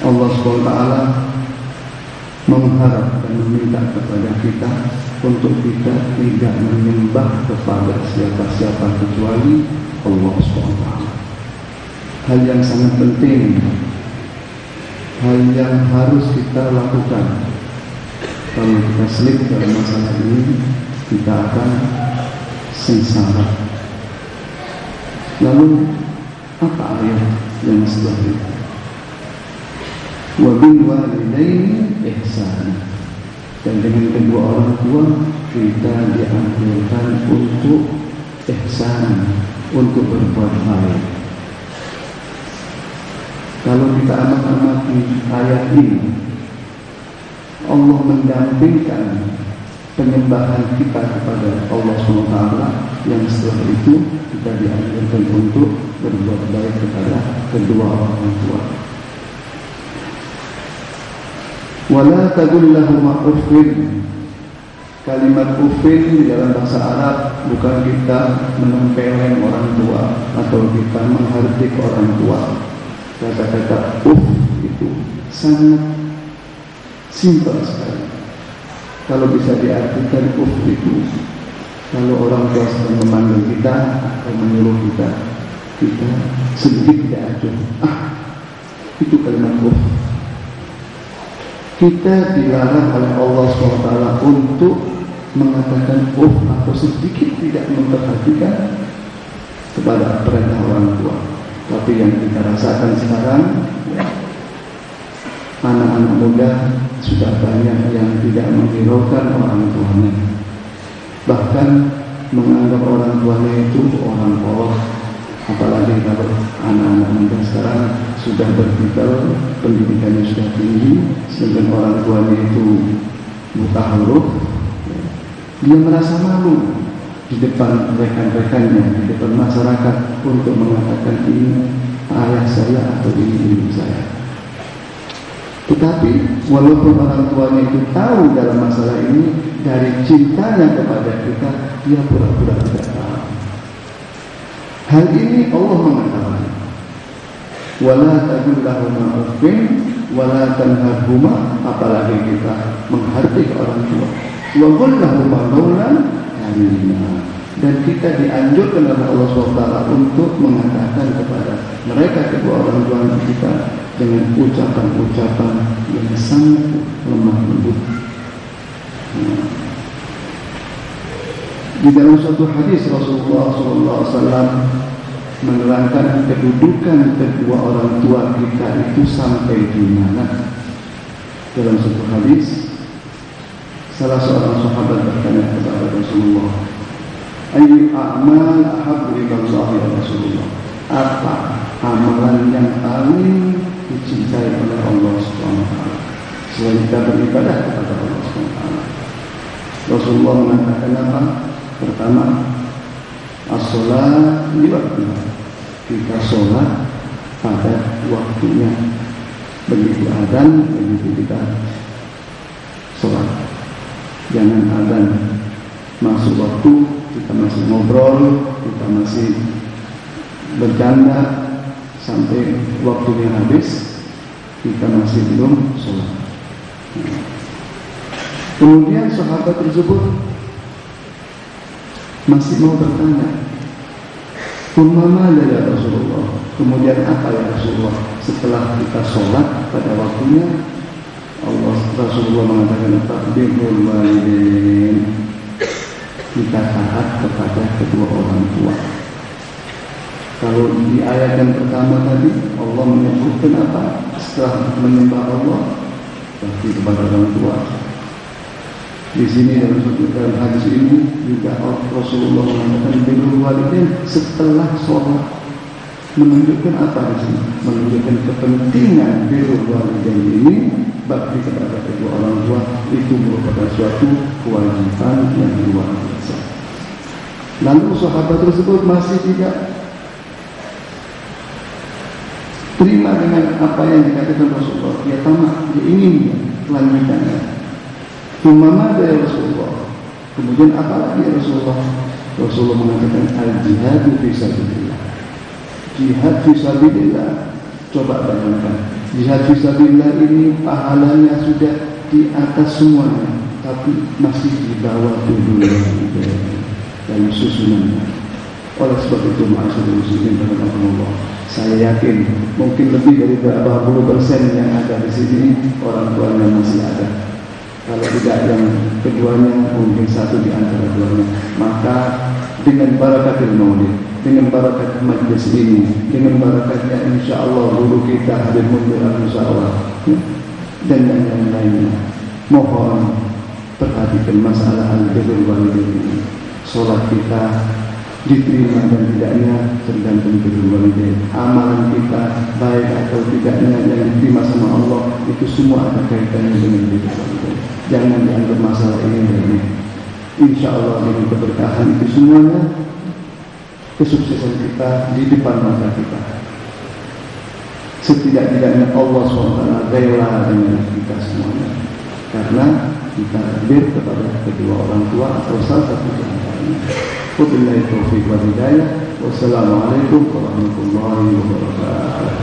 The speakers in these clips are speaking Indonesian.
Allah SWT mengharap dan meminta kepada kita untuk kita tidak menyembah kepada siapa-siapa kecuali Allah SWT. Hal yang sangat penting, hal yang harus kita lakukan. Kalau kita slip dalam masalah ini, kita akan sengsara. Lalu apa ayat yang setelah itu? Wa bil walidaini ihsana. Dan dengan kedua orang tua kita dianjurkan untuk ihsan, untuk berbuat baik. Kalau kita amati ayat ini, Allah mendampingkan penyembahan kita kepada Allah SWT, yang setelah itu kita dianjurkan untuk berbuat baik kepada kedua orang tua. Wala taqul lahuma uffin. Kalimat uffin di dalam bahasa Arab bukan kita menempeleng orang tua atau kita menghardik orang tua. Kata-kata uff itu sangat simpel sekali. Kalau bisa diartikan uff itu, kalau orang tua sedang memanggil kita atau menyuruh kita sedikit tidak acuh. Itu kalimat uff. Kita dilarang oleh Allah SWT untuk mengatakan uff atau sedikit tidak memperhatikan kepada perintah orang tua. Tapi yang kita rasakan sekarang, anak-anak muda sudah banyak yang tidak menghiraukan orang tuanya, bahkan menganggap orang tuanya itu orang polos. Apalagi kalau anak-anak muda sekarang sudah berpikir pendidikannya sudah tinggi, sedangkan orang tuanya itu buta huruf, dia merasa malu di depan rekan-rekannya, di depan masyarakat untuk mengatakan ini ayah saya atau ini ibu saya. Tetapi walaupun orang tuanya itu tahu dalam masalah ini, dari cintanya kepada kita, dia pura-pura tidak tahu. Hal ini Allah mengatakan, wala taqul lahuma uffin wala tanharhuma, apalagi kita menghardik orang tua. Wa qul lahuma qawlan karima. Dan kita dianjurkan oleh Allah SWT untuk mengatakan kepada mereka kedua orang tua kita dengan ucapan-ucapan yang sangat lemah lembut. Di dalam suatu hadis Rasulullah SAW menerangkan kedudukan kedua orang tua kita itu sampai di mana. Dalam suatu hadis, salah seorang sahabat bertanya kepada Rasulullah, ayyul a'mal ahabbu ilallah ya Rasulullah, apa amalan yang paling dicintai oleh Allah SWT selain kita beribadah kepada Allah SWT? Rasulullah mengatakan apa? Pertama, as-sholat li waktiha, kita sholat pada waktunya. Begitu adzan, begitu kita sholat. Jangan adzan masuk waktu, kita masih ngobrol, kita masih bercanda, sampai waktunya habis, kita masih belum sholat. Kemudian sahabat tersebut masih mau bertanya, "Kumama ya Rasulullah?" Kemudian apa ya Rasulullah? Setelah kita sholat pada waktunya, Rasulullah mengatakan apa? Birrul walidain. Kita taat kepada kedua orang tua. Kalau di ayat yang pertama tadi Allah menyebutkan apa? Setelah menyembah Allah, bakti kepada orang tua. Di sini dalam hadis ini juga Rasulullah mengatakan birrul walidain setelah sholat. Menunjukkan apa di sini? Menunjukkan kepentingan birrul walidain ini, bakti kepada kedua orang tua itu merupakan suatu kewajiban yang luar biasa. Lalu sahabat tersebut masih tidak terima dengan apa yang dikatakan Rasulullah. Dia tamak, dia ingin kelanjutannya. Kumama ya Rasulullah. Kemudian apa lagi ya Rasulullah? Rasulullah mengatakan al-jihadu fi sabilillah. Jihad fisabilillah. Coba bayangkan, jihad fisabilillah ini pahalanya sudah di atas semuanya, tapi masih di bawah dulu dan susunannya. Oleh sebab itu, ma'asyiral muslimin rahimakumullah, saya yakin mungkin lebih dari berapa puluh persen yang ada di sini orang tuanya masih ada. Kalau tidak yang keduanya, mungkin satu di antara keduanya. Maka dengan barakatul maulid, dengan barakat majlis ini, dengan barakatnya insya Allah guru kita Habib Mundir Al-Musawwar dan yang lainnya, mohon perhatikan masalah al-birrul walidain ini. Sholat kita diterima dan tidaknya tergantung birrul walidain. Amalan kita baik atau tidaknya yang diterima sama Allah itu semua ada kaitannya dengan birrul walidain. Jangan dianggap masalah ini remeh. Insya Allah dengan keberkahan itu semuanya, kesuksesan kita di depan mata kita. Setidak-tidaknya Allah SWT rela dengan kita semuanya, karena kita bir kepada kedua orang tua atau salah satu di antaranya. Wabillahi taufiq wal hidayah. Wassalamualaikum warahmatullahi wabarakatuh.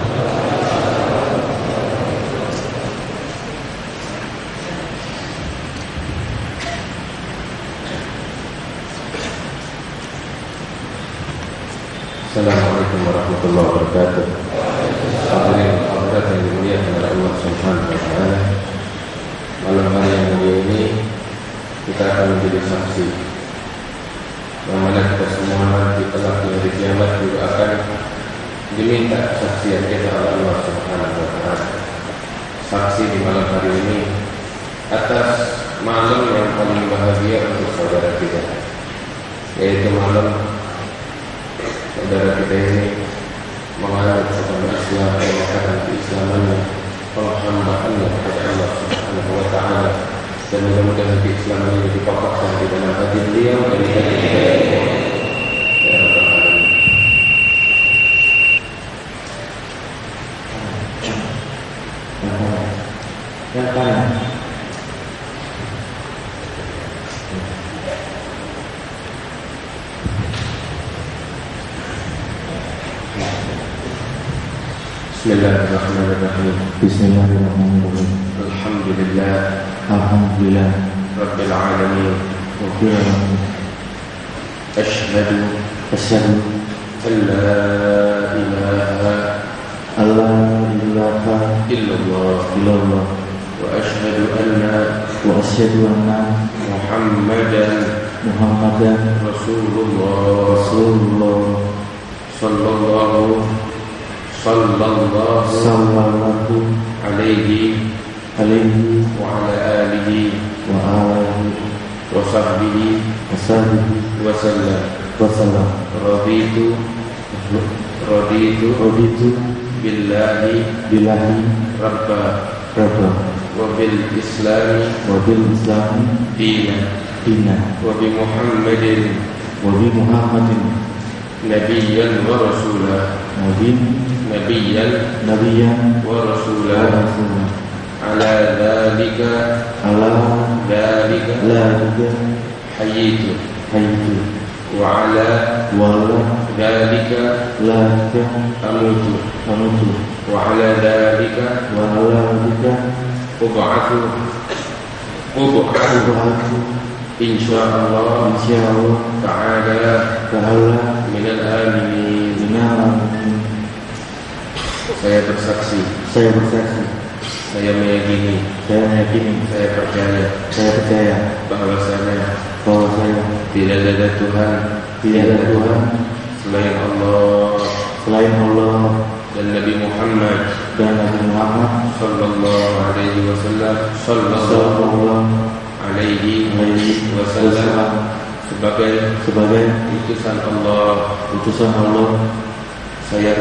Assalamualaikum warahmatullahi wabarakatuh. Hadirin hadirat yang dimuliakan oleh Allah Subhanahu wa taala. Malam hari yang mulia ini kita akan menjadi saksi. Yang mana kita semua nanti kelak di hari kiamat juga akan diminta kesaksian kita oleh Allah Subhanahu wa taala. Saksi di malam hari ini atas malam yang paling bahagia untuk saudara kita, yaitu malam saudara kita ini menganut agama Islam, mengatakan keislamannya, penghambaannya kepada Allah Subhanahu wa taala, dan mudah-mudahan keislaman ini dipapakkan di dalam hati beliau dan di hati kita ya Rabbal Alamin. Yang kanan. Bismillahirrahmanirrahim. Bismillahirrahmanirrahim. Alhamdulillah. Alhamdulillah. Rabbil alamin. Rabbil alamin. Asyhadu an la ilaha illallah wa asyhadu anna Muhammadan Rasulullah sallallahu alaihi wa ala alihi wa sahbihi wa sallam. Raditu billahi rabba wa bil islami dina wa bi Muhammadin nabiyyan wa rasulah nabiyyan wa rasulah ala dhalika hayitu wa ala dhalika amutu wa ala dhalika ub'athu insyaallah ta'ala minal aminin. Saya bersaksi, saya meyakini, saya percaya bahwasanya tidak ada Tuhan selain Allah dan Nabi Muhammad sallallahu alaihi wasallam sebagai utusan Allah. Saya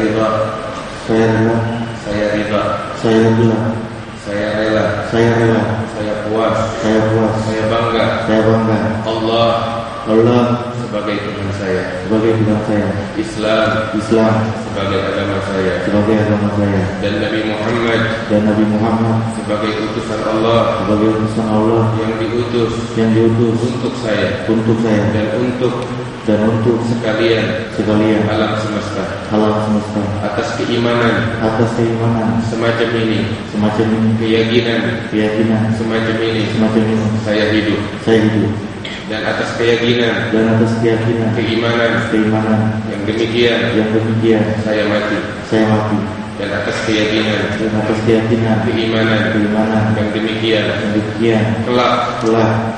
rela, saya puas, saya bangga. Allah sebagai Tuhan saya, Islam sebagai agama saya, dan Nabi Muhammad sebagai utusan Allah yang diutus untuk saya dan untuk sekalian alam semesta. Atas keimanan semacam ini, keyakinan semacam ini saya hidup. Dan atas keyakinan keimanan yang demikian saya mati. Dan atas keyakinan keimanan yang demikian kelak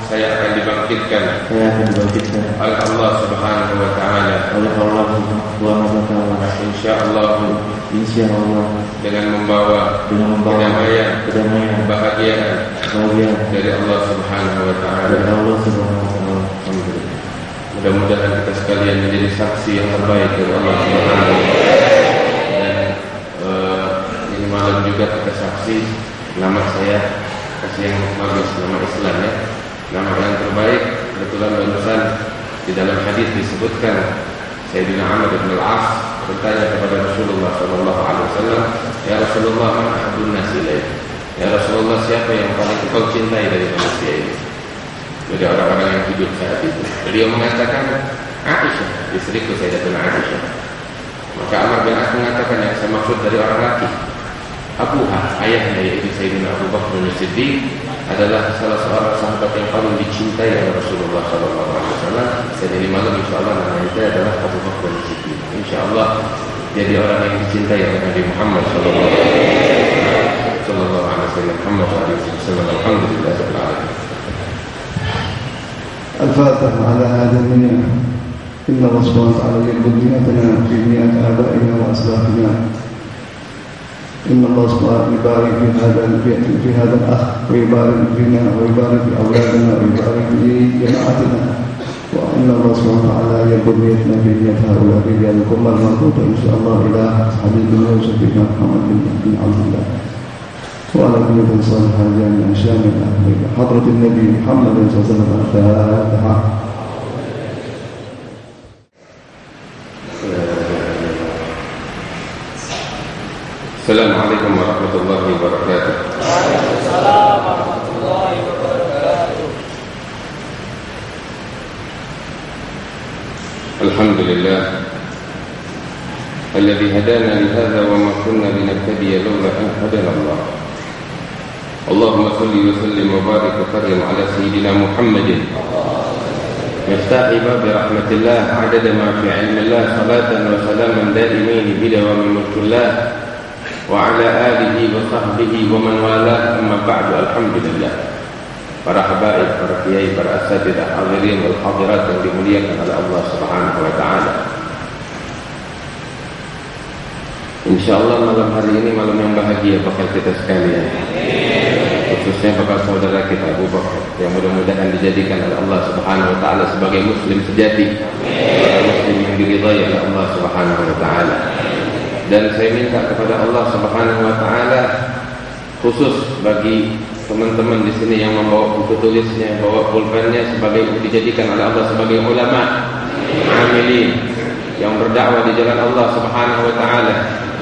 saya akan dibangkitkan oleh Allah Subhanahu wa taala. Insyaallah dengan membawa kedamaian, kebahagiaan dari Allah Subhanahu wa taala. Mudah-mudahan kita sekalian menjadi saksi yang terbaik dari Allah Subhanahu wa taala. Ini malam juga kita saksi, nama saya kasih yang bagus, nama Islam ya, nama yang terbaik. Kebetulan barusan di dalam hadis disebutkan Sayyidina Amr bin Al-As bertanya kepada Rasulullah sallallahu alaihi wasallam, "Ya Rasulullah, man ahabbun nasi ilaik?" Ya Rasulullah, siapa yang paling kau cintai dari manusia ini? Dari orang-orang yang hidup saat itu. Beliau mengatakan, Aisyah, istriku Sayyidatuna Aisyah. Maka Amr bin As mengatakan, yang saya maksud dari orang laki, Abuha, ayahnya yaitu Sayyidina Abu Bakar As-Siddiq, adalah salah seorang sahabat yang paling dicintai oleh Rasulullah SAW. Dan ini malam insyaAllah nama itu adalah Abu Bakar As-Siddiq. InsyaAllah jadi orang yang dicintai oleh Nabi Muhammad SAW. Alhamdulillah. الفاتحة على هذا النية. إن الله سبحانه وتعالى يقبل نيتنا في نيات آبائنا وأسلافنا. إن الله سبحانه يبارك في هذا الأخ، ويبارك فينا، ويبارك في أولادنا، ويبارك في جماعتنا. وإن الله سبحانه وتعالى يقبل نيتنا في نيات هؤلاء رجالكم المربوطة إن شاء الله إلى حبيبنا وشفيعنا محمد بن عبد الله. وعلى كل من صالح جامع شامل حضرة النبي محمد صلى الله عليه وسلم. الفاتحة. السلام عليكم ورحمة الله وبركاته. السلام ورحمة الله وبركاته. الحمد لله الذي هدانا لهذا وما كنا لنهتدي لولا أن هدانا الله. اللهم صل وسلم وبارك وكرم على سيدنا محمد مفتاح باب رحمة الله عدد ما في علم الله، صلاة وسلاما دائمين بدوام ملك الله، وعلى آله وصحبه ومن والاه. أما بعد. الحمد لله. Para habaib, para kiai, para asatidzah, hadirin wal hadirat yang dimuliakan oleh Allah Subhanahu wa taala. Insyaallah malam hari ini malam yang bahagia bakal kita sekalian. Khususnya bakal saudara kita Abu Bakar yang mudah-mudahan dijadikan oleh Allah Subhanahu wa taala sebagai muslim sejati, muslim yang diridhai oleh Allah Subhanahu wa taala. Dan saya minta kepada Allah Subhanahu wa taala khusus bagi teman-teman di sini yang membawa buku tulisnya, bawa pulpennya, sebagai dijadikan oleh Allah sebagai ulama, amilin yang berdakwah di jalan Allah Subhanahu wa taala,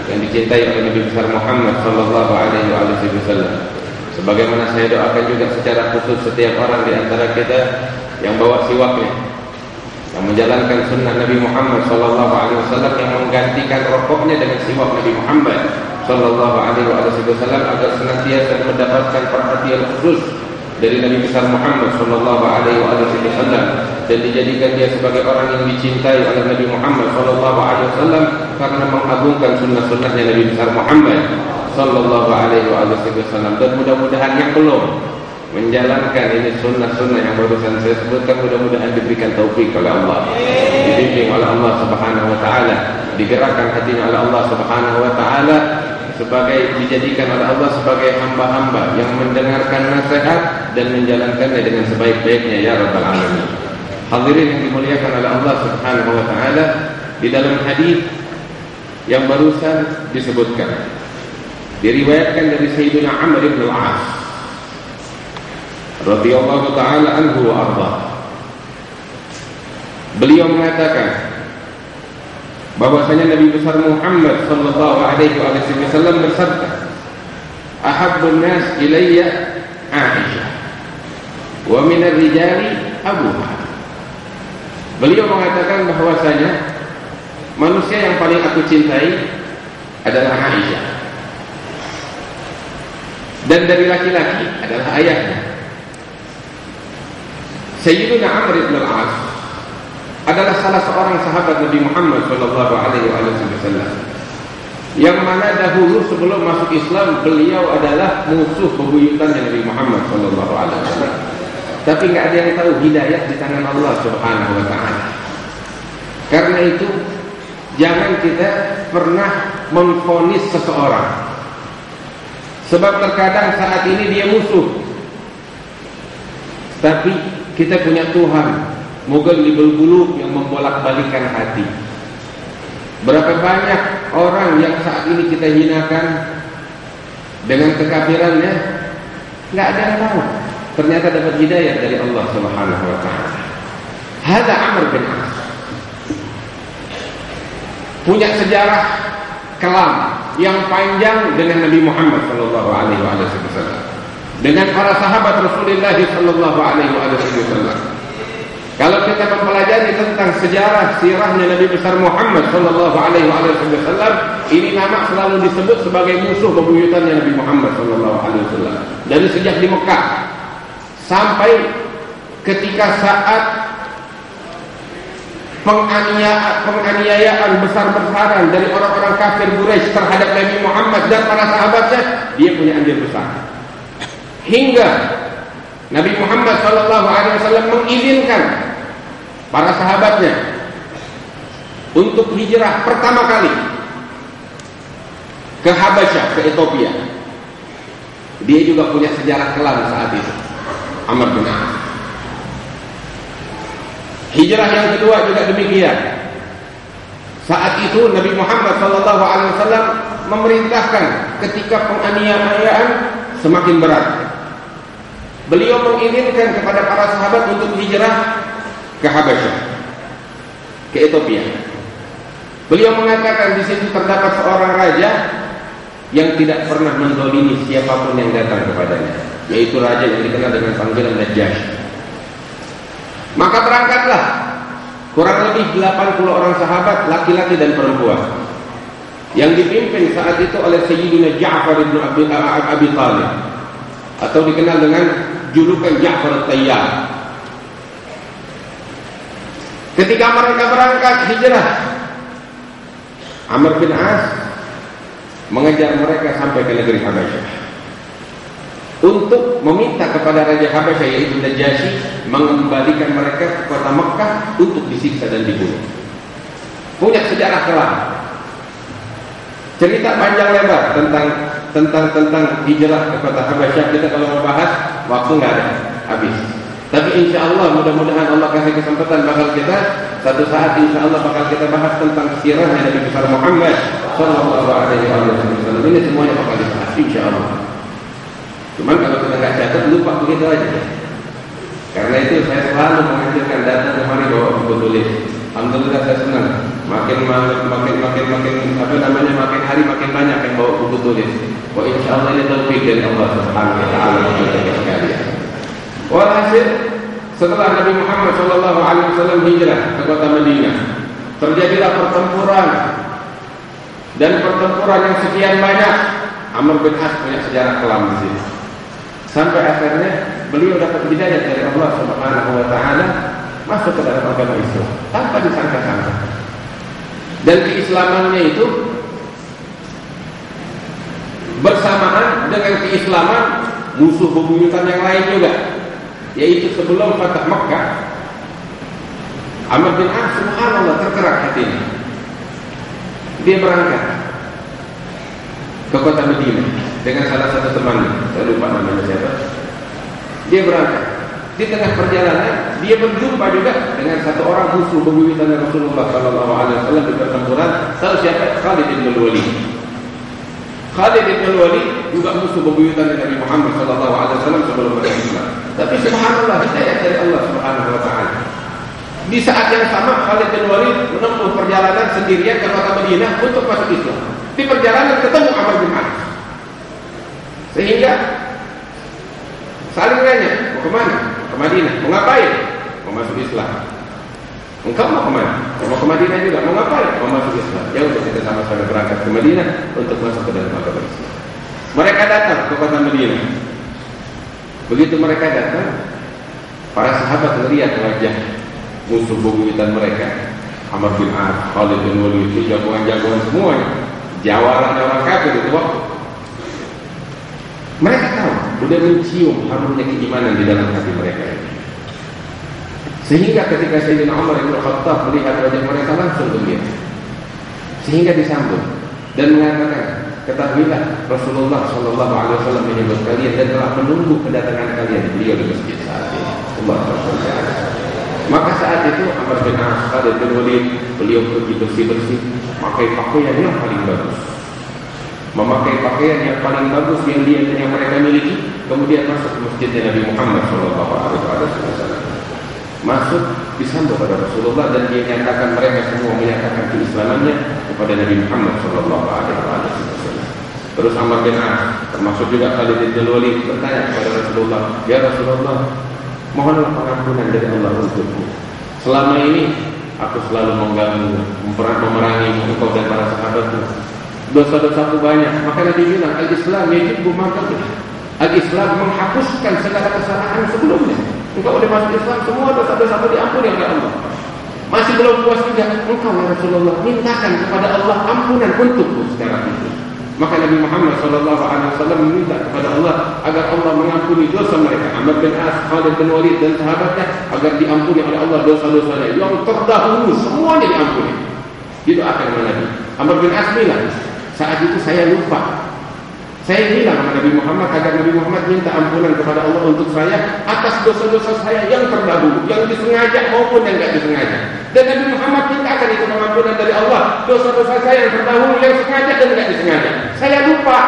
yang dicintai oleh Nabi besar Muhammad sallallahu alaihi wasallam. Sebagaimana saya doakan juga secara khusus setiap orang di antara kita yang bawa siwaknya, yang menjalankan sunnah Nabi Muhammad SAW, yang menggantikan rokoknya dengan siwak Nabi Muhammad SAW, agar senantiasa mendapatkan perhatian khusus dari Nabi besar Muhammad SAW, dan dijadikan dia sebagai orang yang dicintai oleh Nabi Muhammad SAW karena mengagungkan sunnah-sunnahnya Nabi besar Muhammad SAW. Dan mudah-mudahan yang belum menjalankan ini sunnah-sunnah yang barusan saya sebutkan, mudah-mudahan diberikan taufik oleh Allah, dibimbing oleh Allah Subhanahu wa taala, digerakkan hatinya oleh Allah Subhanahu wa taala, sebagai dijadikan oleh Allah sebagai hamba-hamba yang mendengarkan nasihat dan menjalankannya dengan sebaik-baiknya ya rabbal alamin. Hadirin yang dimuliakan oleh Allah Subhanahu wa taala, di dalam hadis yang barusan disebutkan, diriwayatkan dari Sayyidina Amr bin al-As radhiyallahu taala anhu wa arda. Beliau mengatakan bahwasanya Nabi besar Muhammad sallallahu alaihi wasallam bersabda, "Ahabbun nas ilayya Aisyah wa min ar-rijali Abuha." Beliau mengatakan bahwasanya manusia yang paling aku cintai adalah Aisyah, dan dari laki-laki adalah ayahnya. Sayyidina Amr bin al-As adalah salah seorang sahabat Nabi Muhammad sallallahu alaihi wasallam, yang mana dahulu sebelum masuk Islam beliau adalah musuh bebuyutannya Nabi Muhammad sallallahu alaihi wasallam. Tapi nggak ada yang tahu hidayah di tangan Allah Subhanahu wa taala. Karena itu jangan kita pernah memvonis seseorang, sebab terkadang saat ini dia musuh, tapi kita punya Tuhan Mughalibul Qulub yang membolak-balikan hati. Berapa banyak orang yang saat ini kita hinakan dengan kekafirannya, nggak ada yang tahu, ternyata dapat hidayah dari Allah Subhanahu wa taala. Hada Amr bin As punya sejarah kelam yang panjang dengan Nabi Muhammad sallallahu alaihi wasallam, dengan para sahabat Rasulullah sallallahu alaihi wasallam. Kalau kita mempelajari tentang sejarah sirahnya Nabi besar Muhammad sallallahu alaihi wasallam, ini nama selalu disebut sebagai musuh bebuyutannya Nabi Muhammad sallallahu alaihi wasallam. Dari sejak di Mekah sampai ketika saat penganiayaan besar-besaran dari orang-orang kafir Quraisy terhadap Nabi Muhammad dan para sahabatnya, dia punya andil besar. Hingga Nabi Muhammad SAW mengizinkan para sahabatnya untuk hijrah pertama kali ke Habasyah, ke Ethiopia. Dia juga punya sejarah kelam saat itu, Amr bin As. Hijrah yang kedua juga demikian. Saat itu Nabi Muhammad SAW memerintahkan ketika penganiayaan semakin berat, beliau mengizinkan kepada para sahabat untuk hijrah ke Habasyah, ke Ethiopia. Beliau mengatakan di situ terdapat seorang raja yang tidak pernah menzalimi siapapun yang datang kepadanya, yaitu raja yang dikenal dengan panggilan Najasyi. Maka berangkatlah kurang lebih 80 orang sahabat, laki-laki dan perempuan, yang dipimpin saat itu oleh Sayyidina Ja'far bin Abi Talib, atau dikenal dengan julukan Ja'far At-Tayyar. Ketika mereka berangkat hijrah, Amr bin As mengejar mereka sampai ke negeri Habasyah untuk meminta kepada Raja Habasyah yaitu Najasyi mengembalikan mereka ke kota Mekah untuk disiksa dan dibunuh. Punya sejarah kelam, cerita panjang lebar tentang hijrah ke kota Habasyah. Kita kalau mau bahas waktu nggak ada habis. Tapi insya Allah mudah-mudahan Allah kasih kesempatan, bakal kita satu saat insya Allah bakal kita bahas tentang sirahnya Nabi besar Muhammad sallallahu alaihi wasallam. Ini semuanya bakal dibahas insya Allah. Cuman kalau kita nggak catat lupa begitu aja. Karena itu saya selalu mengajarkan data kemarin bahwa buku tulis. Alhamdulillah saya senang. Makin hari makin banyak yang bawa buku tulis. Wah, insyaallah ini taufik dari Allah Subhanahu wa taala kepada kita sekalian. Walhasil setelah Nabi Muhammad SAW hijrah ke kota Madinah, terjadilah pertempuran, dan pertempuran yang sekian banyak. Amr bin As punya sejarah kelam di sini. Sampai akhirnya beliau dapat hidayah dari Allah Subhanahu wa taala masuk ke dalam agama Islam tanpa disangka-sangka. Dan keislamannya itu bersamaan dengan keislaman musuh bebuyutan yang lain juga, yaitu sebelum Fatah Makkah. Amr bin As subhanallah tergerak hatinya. Dia berangkat ke kota Madinah dengan salah satu temannya, saya lupa namanya siapa. Dia berangkat. Di tengah perjalanan dia berjumpa juga dengan satu orang musuh bebuyutan Rasulullah SAW di pertempuran. Tahu siapa? Khalid bin Walid. Khalid bin Walid juga musuh bebuyutan Nabi Muhammad SAW sebelum Islam. Tapi subhanallah hidayah dari Allah Subhanahu wa taala. Di saat yang sama Khalid bin Walid menempuh perjalanan sendirian ke kota Madinah untuk masuk Islam. Di perjalanan ketemu Amr bin As. Sehingga saling nanya, mau kemana? Ke Madinah. Mau ngapain? Mau masuk Islam. Engkau mau kemana? Mau ke Madinah juga. Mau ngapain? Mau masuk Islam. Ya udah, kita sama-sama berangkat ke Madinah untuk masuk ke dalam agama Islam. Mereka datang ke kota Madinah. Begitu mereka datang, para sahabat melihat wajah musuh bebuyutan mereka, Amr bin As, Khalid bin Walid, itu jagoan-jagoan semuanya, jawaran orang kafir itu waktu. Mereka tahu, sudah mencium harumnya keimanan di dalam hati mereka ini. Sehingga ketika Sayyidina Umar bin Khattab melihat wajah mereka langsung gembira. Sehingga disambut dan mengatakan, ketahuilah Rasulullah SAW menyebut kalian dan telah menunggu kedatangan kalian. Beliau di masjid saat ini. Maka saat itu Amr bin As, Khalid bin Walid, beliau pergi bersih-bersih, pakai pakaian yang paling bagus, memakai pakaian yang paling bagus yang mereka miliki, kemudian masuk ke masjidnya Nabi Muhammad SAW. Masuk disambut pada Rasulullah dan dia nyatakan, mereka semua menyatakan keislamannya kepada Nabi Muhammad SAW. Terus Amr bin As, termasuk juga Khalid bin Walid, bertanya kepada Rasulullah, ya Rasulullah, mohonlah pengampunan dari Allah untukku. Selama ini aku selalu mengganggu, memerangi engkau dan para sahabatmu. Dosa-dosaku banyak. Maka Nabi bilang, al-Islam yajibu ma'qablah. Al-Islam menghapuskan segala kesalahan sebelumnya. Engkau udah masuk Islam, semua dosa-dosamu diampuni oleh Allah. Masih belum puas juga, engkau ya Rasulullah mintakan kepada Allah ampunan untukku secara khusus. Maka Nabi Muhammad SAW meminta kepada Allah agar Allah mengampuni dosa mereka, Amr bin As, Khalid bin Walid dan sahabatnya, agar diampuni oleh Allah dosa-dosanya yang terdahulu, semuanya diampuni. Didoakan oleh Nabi. Amr bin As bilang, saat itu saya lupa. Saya bilang kepada Nabi Muhammad agar Nabi Muhammad minta ampunan kepada Allah untuk saya atas dosa-dosa saya yang terdahulu, yang disengaja maupun yang tidak disengaja. Dan Nabi Muhammad mintakan itu pengampunan dari Allah, dosa-dosa saya yang terdahulu, yang sengaja dan tidak disengaja. Saya lupa.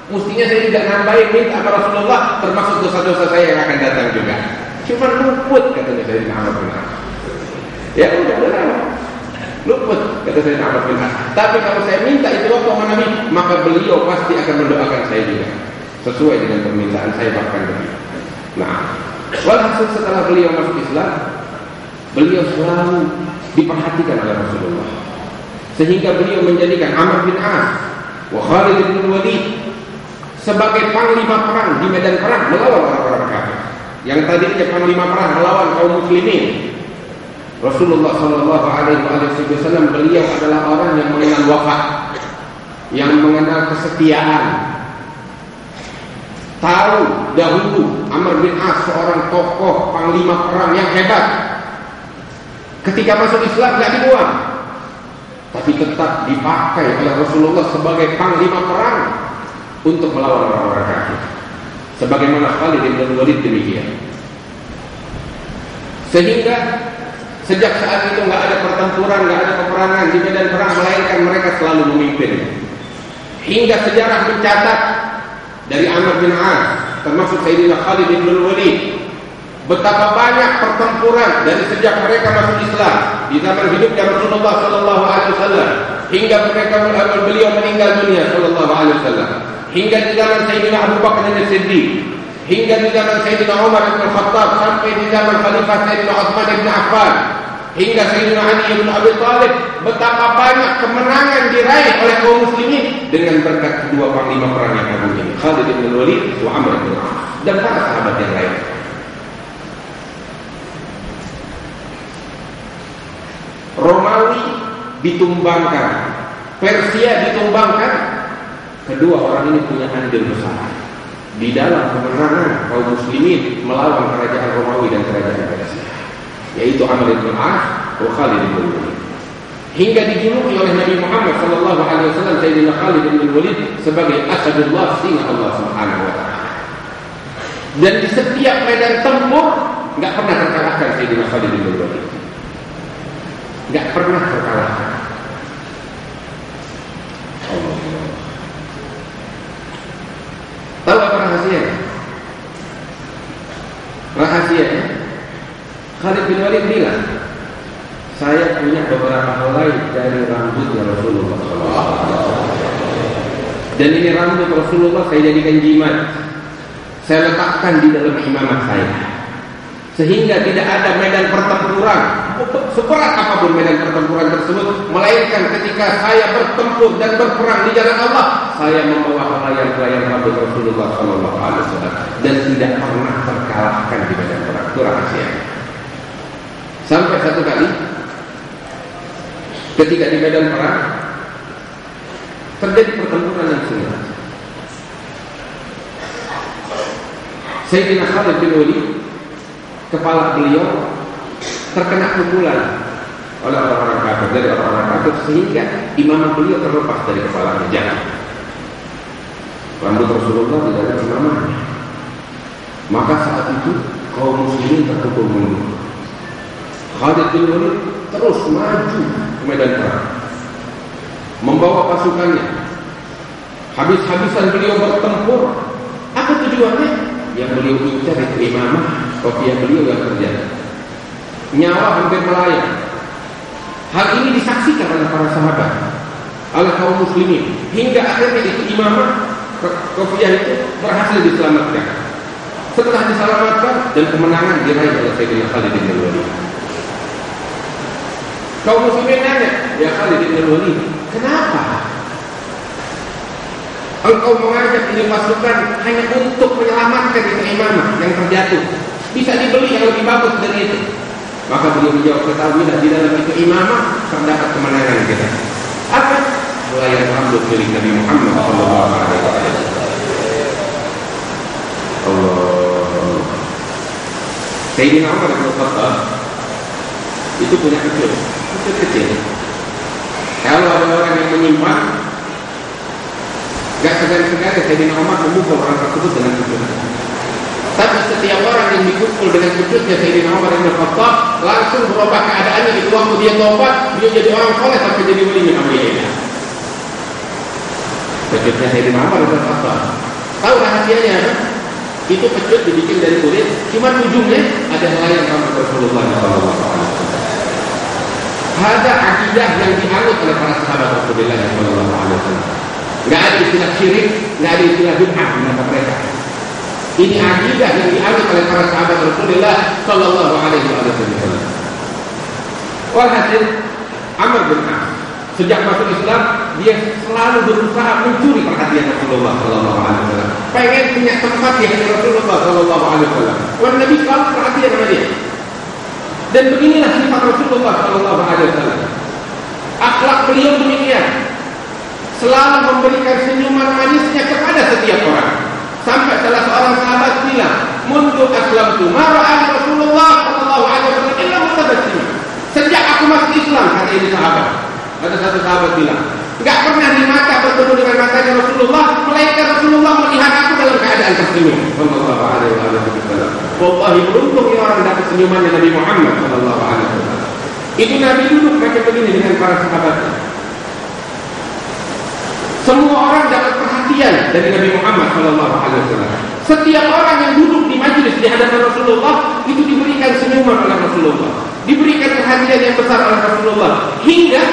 Mestinya saya tidak nambahin minta kepada Rasulullah, termasuk dosa-dosa saya yang akan datang juga. Cuma luput, katanya saya Muhammad bin As. Ya udah benar. Luput, kata saya Amr bin As. Tapi kalau saya minta itu waktu sama Nabi, maka beliau pasti akan mendoakan saya juga, sesuai dengan permintaan saya bahkan begitu. Nah, walhasil setelah beliau masuk Islam, beliau selalu diperhatikan oleh Rasulullah, sehingga beliau menjadikan Amr bin As wa Khalid bin Walid sebagai panglima perang di medan perang melawan orang-orang kafir. Yang tadinya panglima perang melawan kaum muslimin, Rasulullah SAW beliau adalah orang yang mengenal wafa, yang mengenal kesetiaan. Tahu dahulu Amr bin As seorang tokoh panglima perang yang hebat. Ketika masuk Islam tidak dibuang, tapi tetap dipakai oleh Rasulullah sebagai panglima perang untuk melawan orang-orang kafir. Sebagaimana Khalid bin Walid demikian. Sehingga sejak saat itu nggak ada pertempuran, nggak ada peperangan di medan perang, melainkan mereka selalu memimpin. Hingga sejarah mencatat dari Amr bin As, termasuk Sayyidina Khalid bin Walid, betapa banyak pertempuran dari sejak mereka masuk Islam di zaman hidupnya Rasulullah sallallahu alaihi wasallam hingga beliau meninggal dunia sallallahu alaihi wasallam, hingga di zaman Sayyidina Abu Bakar As-Siddiq, hingga di zaman Sayyidina Umar bin Khattab, sampai di zaman Khalifah Sayyidina Utsman bin Affan, hingga Sayyidina Ali bin Abi Thalib. Betapa banyak kemenangan diraih oleh kaum muslimin dengan berkat kedua panglima perang yang agung ini, Khalid bin Walid wa Amr bin Auf, dan para sahabat yang lain. Romawi ditumbangkan, Persia ditumbangkan. Kedua orang ini punya andil besar di dalam kemenangan kaum muslimin melawan kerajaan Romawi dan kerajaan Persia, yaitu Amr bin Auf dan Khalid bin Walid. Hingga dijuluki oleh Nabi Muhammad sallallahu alaihi wasallam Sayyidina Khalid bin Walid sebagai Asadullah, singa Allah Subhanahu wa taala. Dan di setiap medan tempur enggak pernah terkalahkan Sayyidina Khalid bin Walid. Enggak pernah terkalahkan. Allah. Tahu apa rahasianya? Rahasianya Khalid bin Walid bilang, saya punya beberapa helai dari rambutnya Rasulullah SAW. Dan ini rambut Rasulullah saya jadikan jimat, saya letakkan di dalam imamah saya, sehingga tidak ada medan pertempuran, seberat apapun medan pertempuran tersebut, melainkan ketika saya bertempur dan berperang di jalan Allah, saya membawa helai-helai rambut Rasulullah SAW dan tidak pernah terkalahkan di medan perang. Itu rahasia. Sampai satu kali ketika di medan perang terjadi pertempuran yang sengit. Sayyidina Khalid bin Walid, kepala beliau terkena pukulan oleh orang-orang kafir, dari orang-orang kafir, sehingga imamah beliau terlepas dari kepalanya, jatuh. Rambut Rasulullah di dalam imamahnya. Maka saat itu kaum muslimin terpukul mundur. Khalid bin Walid terus maju ke medan perang, membawa pasukannya. Habis-habisan beliau bertempur. Apa tujuannya? Yang beliau incar itu imamah, kopiah beliau yang terjadi. Nyawa hampir melayang. Hal ini disaksikan oleh para sahabat, oleh kaum muslimin, hingga akhirnya itu imamah, kopiah itu berhasil diselamatkan. Setelah diselamatkan dan kemenangan diraih oleh Sayyidina Khalid bin Walid. Kaum muslimin nanya, ya Khalid bin Walid, kenapa engkau mengajak ini pasukan hanya untuk menyelamatkan itu imamah yang terjatuh? Bisa dibeli yang lebih bagus dari itu. Maka beliau menjawab, ketahuilah di dalam itu imamah terdapat kemenangan kita. Apa? Helai rambut milik Nabi Muhammad sallallahu alaihi wasallam. Allah. Sayyidina Umar bin Khattab itu punya kecil. Kalau ada orang yang menyimpang, gak segan-segan Sayyidina Umar memukul orang tersebut dengan kecutnya. Tapi setiap orang yang dipukul dengan kecutnya Sayyidina Umar bin Khattab langsung berubah keadaannya. Itu waktu dia tobat, dia jadi orang soleh sampai jadi wali min awliya. Kecutnya Sayyidina Umar bin Khattab. Tahu rahasianya apa? Itu pecut dibikin dari kulit, cuma ujungnya ada helai rambut Rasulullah SAW. Ada akidah yang dianut oleh para sahabat Rasulullah SAW. Nggak ada istilah syirik, nggak ada istilah bid'ah di mata mereka. Ini akidah yang dianut oleh para sahabat Rasulullah SAW. Walhasil, Amr bin Auf sejak masuk Islam dia selalu berusaha mencuri perhatian Rasulullah SAW. Pengen punya tempat di hati Rasulullah SAW. Wah, Nabi selalu perhatian sama dia. Dan beginilah sifat Rasulullah SAW. Akhlak beliau demikian, selalu memberikan senyuman manisnya kepada setiap orang. Sampai salah seorang sahabat bilang, "Mundu aslamtu ma ra'a Rasulullah sallallahu alaihi wasallam illa mutabassima." Sejak aku masuk Islam, kata ini sahabat. Ada satu sahabat bilang, enggak pernah di mata bertemu dengan matanya Rasulullah, melainkan Rasulullah melihat aku dalam keadaan tersenyum. Sallallahu alaihi wasallam. Wallahi beruntung ya orang dapat senyumannya Nabi Muhammad sallallahu alaihi wasallam. Itu Nabi duduk macam begini dengan para sahabatnya. Semua orang dapat perhatian dari Nabi Muhammad sallallahu alaihi wasallam. Setiap orang yang duduk di majelis di hadapan Rasulullah itu diberikan senyuman oleh Rasulullah, diberikan perhatian yang besar oleh Rasulullah, hingga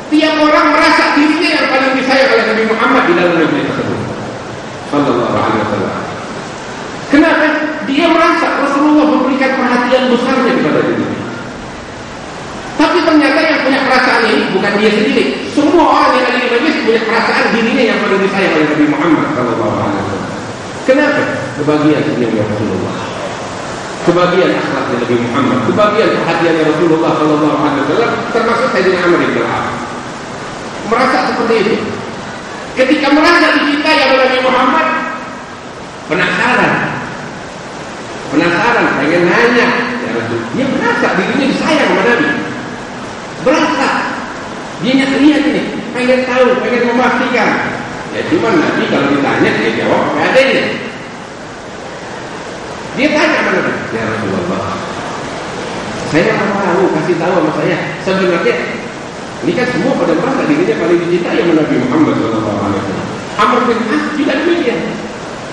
tiap orang merasa dirinya yang paling disayang oleh Nabi Muhammad di dalam majelis tersebut. Sallallahu alaihi wasallam. Kenapa? Dia merasa Rasulullah memberikan perhatian besarnya kepada dirinya. Tapi ternyata yang punya perasaan ini bukan dia sendiri. Semua orang yang ada di majelis punya perasaan dirinya yang paling disayang oleh Nabi Muhammad sallallahu alaihi wasallam. Kenapa? Kebahagiaan senyumnya Rasulullah, kebahagiaan akhlaknya Nabi Muhammad, kebahagiaan perhatiannya Rasulullah sallallahu alaihi wasallam, termasuk Sayyidina Amr bin Al-As. Merasa seperti itu. Ketika merasa dicintai oleh Nabi Muhammad, penasaran, pengen nanya, ya Rasul. Dia merasa dirinya disayang sama Nabi. Berasa, dia lihat ini, pengen tahu, pengen memastikan. Ya cuma Nabi kalau ditanya dia jawab nggak ada ini. Dia tanya sama Nabi, ya Rasulullah, saya mau tahu, kasih tahu sama saya. Sebenarnya ini kan semua pada merasa dirinya paling dicintai sama Nabi Muhammad SAW. Amr bin As juga demikian.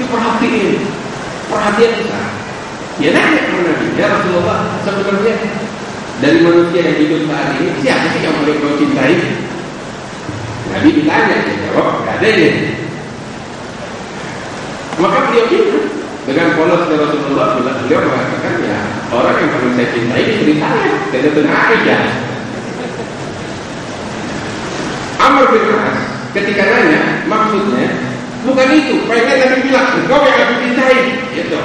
Diperhatiin, perhatian besar. Dia nanya sama Nabi, ya Rasulullah, sebenarnya dari manusia yang hidup saat ini siapa sih yang paling kau cintai? Nabi ditanya, dia jawab, gak ada ini. Maka beliau juga dengan polos dari Rasulullah, beliau mengatakan, ya orang yang paling saya cintai istri saya, Sayyidatuna Aisyah. Amr bin As ketika nanya, maksudnya bukan itu, pengen Nabi bilang, engkau yang aku cintai, gitu.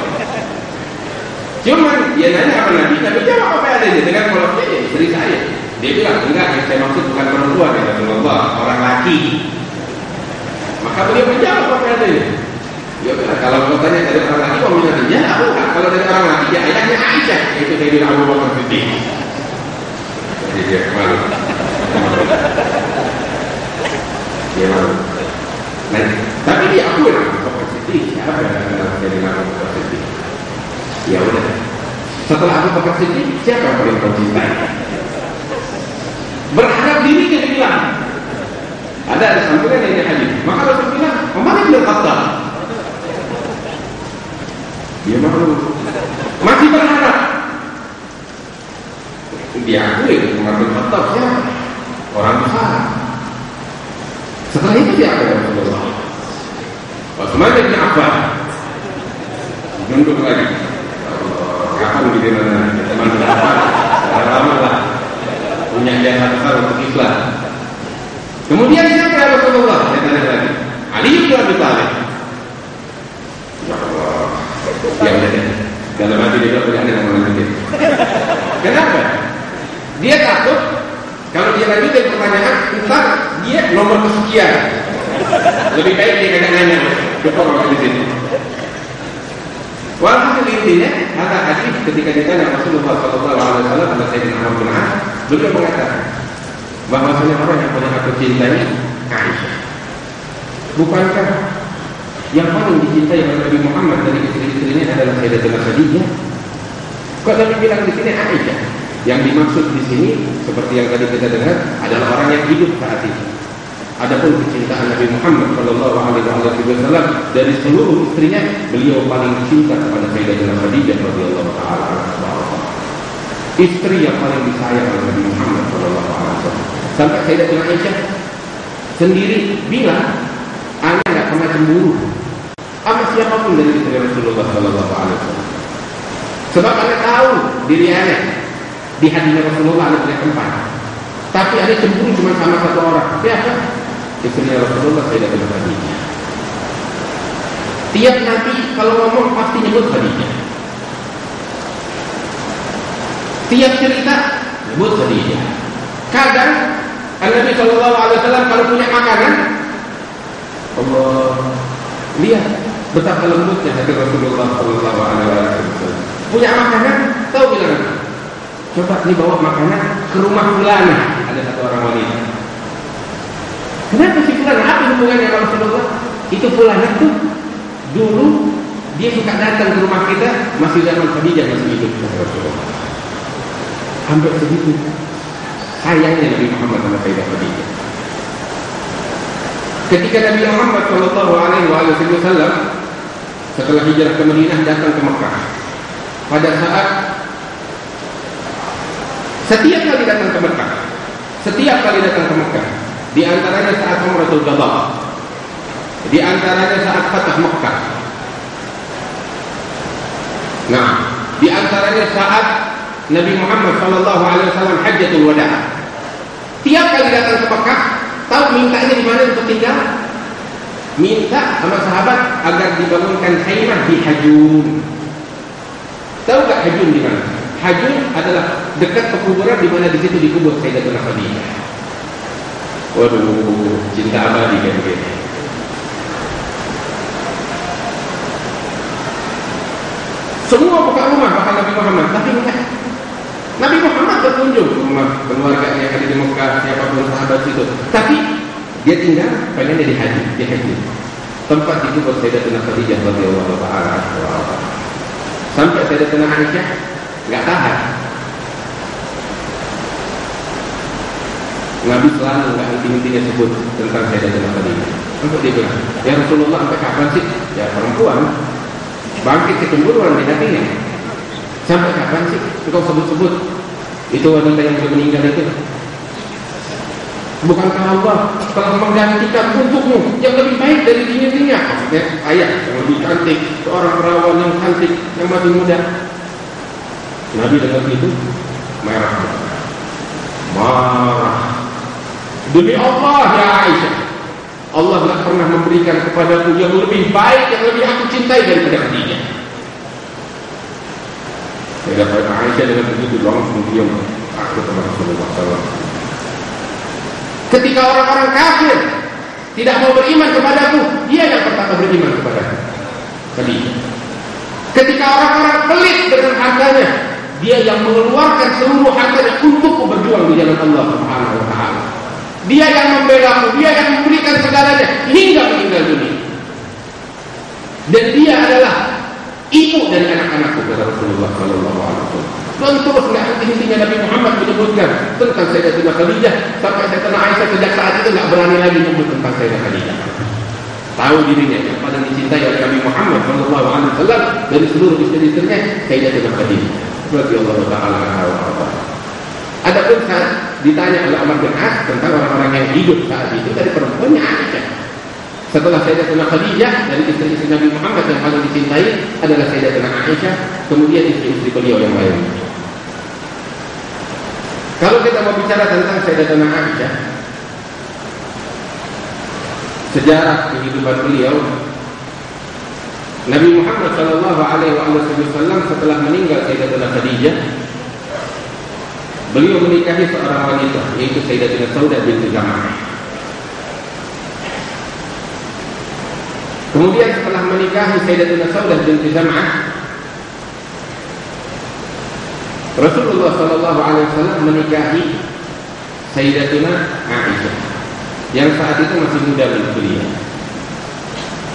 Cuman dia nanya apa Nabi jawab apa ada ini dengan polosnya, ya istri saya. Dia bilang, enggak, yang saya maksud bukan perempuan ya Rasulullah, orang laki. Maka beliau menjawab apa ada ini. Dia bilang, kalau kau tanya dari orang laki, kau bilang, ya enggak, kalau dari orang laki, ya ayahnya Aisyah, itu saya bilang Abu Bakar Siddiq. Jadi dia malu. Dia malu. Nah, tapi dia akui Abu Bakar Siddiq, siapa yang jadi Abu Bakar Siddiq? Ya udah. Setelah Abu Bakar Siddiq, siapa yang paling kau cintai? Berharap dirinya dibilang. Ada sambungan ini hadis. Maka Rasul bilang, Umar bin Khattab. Dia malu. Masih berharap. Dia akui Umar bin Khattab siapa? Orang besar. Setelah itu siapa ya Rasulullah? Utsman bin Affan. Nunduk lagi. Kapan gitu teman berapa? Lama lah. Punya jasa besar untuk Islam. Kemudian siapa ya Rasulullah? Saya tanya lagi. Ali bin Abi Thalib. Ya Allah. Ya udah. Dalam hati dia tidak punya yang menanyakan. Kenapa? Dia takut kalau dia lanjutin pertanyaan, ntar dia nomor kesekian. Lebih baik dia kagak nanya. Cukup orang di sini. Walhasil intinya, kata hadis ketika ditanya Rasulullah SAW pada Sayyidina Amr bin As, beliau mengatakan bahwasanya orang yang paling aku cintai Aisyah. Bukankah yang paling dicintai oleh Nabi Muhammad dari istri-istrinya adalah Sayyidatuna Khadijah? Kok Nabi bilang di sini Aisyah? Yang dimaksud di sini seperti yang tadi kita dengar adalah orang yang hidup saat itu. Adapun kecintaan Nabi Muhammad sallallahu alaihi wasallam dari seluruh istrinya, beliau paling cinta kepada Sayyidatuna Khadijah radhiyallahu taala anha. Istri yang paling disayang oleh Nabi Muhammad sallallahu alaihi wasallam. Sampai Sayyidatuna Aisyah sendiri bilang, "Ana enggak pernah cemburu sama siapapun dari istri Rasulullah sallallahu alaihi wasallam. Sebab ana tahu diri ana di hatinya Rasulullah ada banyak tempat. Tapi ana cemburu cuma sama satu orang. Siapa? Istri Rasulullah Sayyidatuna Khadijah. Tiap Nabi kalau ngomong pasti nyebut Khadijah. Tiap cerita nyebut Khadijah. Kadang Nabi Shallallahu Alaihi Wasallam kalau punya makanan, Allah lihat betapa lembutnya hati Rasulullah Shallallahu Alaihi Wasallam. Punya makanan, tahu bilang, coba dibawa makanan ke rumah fulana. Ada satu orang wanita. Kenapa si fulana? Apa hubungannya sama Rasulullah? Itu fulana tuh dulu dia suka datang ke rumah kita masih zaman Khadijah masih hidup Rasulullah. Hampir segitu sayangnya Nabi Muhammad sama Sayyidah Khadijah. Ketika Nabi Muhammad sallallahu alaihi wasallam setelah hijrah ke Madinah datang ke Mekah. Pada saat setiap kali datang ke Mekah, di antaranya saat Umratul Qadha, di antaranya saat Fatah Mekah. Nah, di antaranya saat Nabi Muhammad SAW Hajjatul Wada. Tiap kali datang ke Mekah, tahu mintanya di mana untuk tinggal? Minta sama sahabat agar dibangunkan khaimah di Hajun. Tahu tak Hajun di mana? Hajun adalah dekat pekuburan di mana di situ dikubur Sayyidatuna Khadijah. Waduh, cinta abadi kan begitu. Semua buka rumah bakal Nabi Muhammad, tapi enggak. Nabi Muhammad berkunjung ke rumah keluarganya yang ada di Mekah, siapapun sahabat itu. Tapi dia tinggal pengennya di Hajun. Tempat dikubur Sayyidatuna Khadijah radhiyallahu ta'ala. Sampai Sayyidatuna Aisyah enggak tahan. Nabi selalu enggak henti-hentinya sebut tentang Sayyidatuna Khadijah. Sampai dia bilang, "Ya Rasulullah, sampai kapan sih?" Ya perempuan bangkit kecemburuan di hatinya. Sampai kapan sih engkau sebut-sebut itu wanita yang sudah meninggal itu? Bukankah Allah telah menggantikan untukmu yang lebih baik dari dirinya? Maksudnya ayah yang lebih cantik, seorang perawan yang cantik, yang masih muda. Nabi dengar itu marah. Demi Allah ya Aisyah, Allah tidak pernah memberikan kepadaku yang lebih baik, yang lebih aku cintai daripada Khadijah. Sayyidatuna Aisyah dengan begitu langsung diam. Aku sama Rasulullah SAW. Ketika orang-orang kafir tidak mau beriman kepadaku, dia yang pertama beriman kepadaku. Khadijah. Ketika orang-orang pelit dengan hartanya, dia yang mengeluarkan seluruh hartanya untuk berjuang di jalan Allah Subhanahu wa taala. Dia yang membela aku, dia yang memberikan segalanya hingga meninggal dunia. Dan dia adalah ibu dari anak-anakku, kata Rasulullah sallallahu alaihi wasallam. Dan terus enggak henti-hentinya Nabi Muhammad menyebutkan tentang Sayyidatuna Khadijah sampai Sayyidatuna Aisyah sejak saat itu enggak berani lagi menyebut tentang Sayyidatuna Khadijah. Tahu dirinya yang paling dicintai oleh Nabi Muhammad sallallahu alaihi wasallam dari seluruh istri-istrinya Sayyidatuna Khadijah radhiyallahu taala anha. Adapun saat ditanya oleh Umar bin As tentang orang-orang yang hidup saat itu dari perempuannya Aisyah. Setelah Sayyidatuna Khadijah dari istri-istri Nabi Muhammad yang paling dicintai adalah Sayyidatuna Aisyah, kemudian istri-istri beliau yang lain. Kalau kita mau bicara tentang Sayyidatuna Aisyah, sejarah kehidupan beliau, Nabi Muhammad sallallahu alaihi wasallam setelah meninggal Sayyidatuna Khadijah, beliau menikahi seorang wanita yaitu Sayyidatuna Saudah binti Zam'ah. Kemudian setelah menikahi Sayyidatuna Saudah binti Zam'ah, Rasulullah sallallahu alaihi wasallam menikahi Sayyidatuna Aisyah yang saat itu masih muda belia.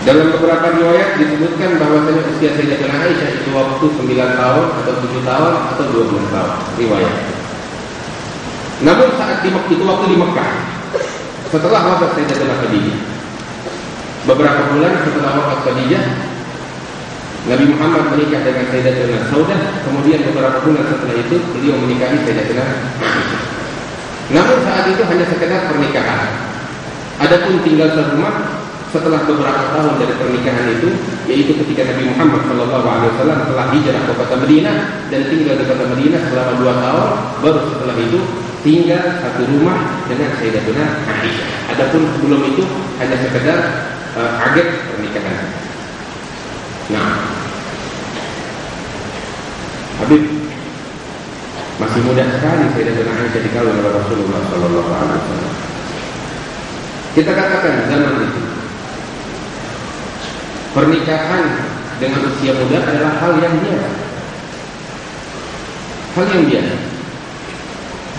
Dalam beberapa riwayat disebutkan bahwasanya usia Sayyidatuna Aisyah itu waktu 9 tahun atau 7 tahun atau 20 tahun riwayat. Namun saat itu waktu di Mekah, setelah wafat Sayyidatuna Khadijah, beberapa bulan setelah wafat Khadijah, Nabi Muhammad menikah dengan Sayyidatuna Saudah. Kemudian beberapa bulan setelah itu beliau menikahi Sayyidatuna Aisyah. Namun saat itu hanya sekedar pernikahan. Adapun tinggal serumah setelah beberapa tahun dari pernikahan itu, yaitu ketika Nabi Muhammad SAW telah hijrah ke kota Madinah dan tinggal di kota Madinah selama 2 tahun, baru setelah itu tinggal satu rumah dengan Sayyidatuna Aisyah. Adapun sebelum itu hanya sekedar agak pernikahan. Nah, Habib masih muda sekali Sayyidatuna Aisyah dikawin oleh Rasulullah SAW. Kita katakan zaman itu pernikahan dengan usia muda adalah hal yang biasa. Hal yang biasa.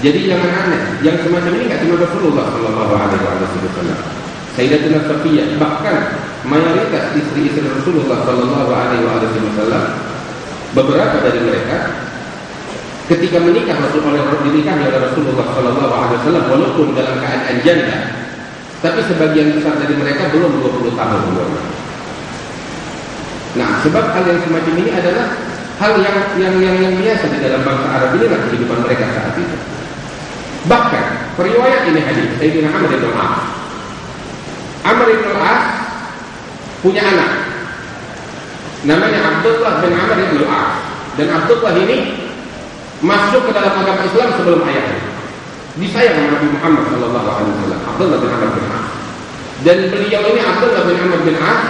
Jadi jangan aneh. Yang semacam ini tidak cuma Rasulullah SAW. Sayyidatuna Safiyah, bahkan mayoritas istri-istri Rasulullah SAW, beberapa dari mereka ketika menikah oleh Rasulullah SAW, walaupun dalam keadaan janda, tapi sebagian besar dari mereka belum 20 tahun umurnya. Nah, sebab hal yang semacam ini adalah hal yang biasa di dalam bangsa Arab, inilah kehidupan mereka saat itu. Bahkan periwayat ini hadis Sayyidina Amr bin Al-As. Amr bin Al-As punya anak namanya Abdullah bin Amr bin Al-As, dan Abdullah ini masuk ke dalam agama Islam sebelum ayahnya. Disayang oleh Nabi Muhammad SAW, Abdullah bin Amr bin Al-As. Dan beliau ini Abdullah bin Amr bin Al-As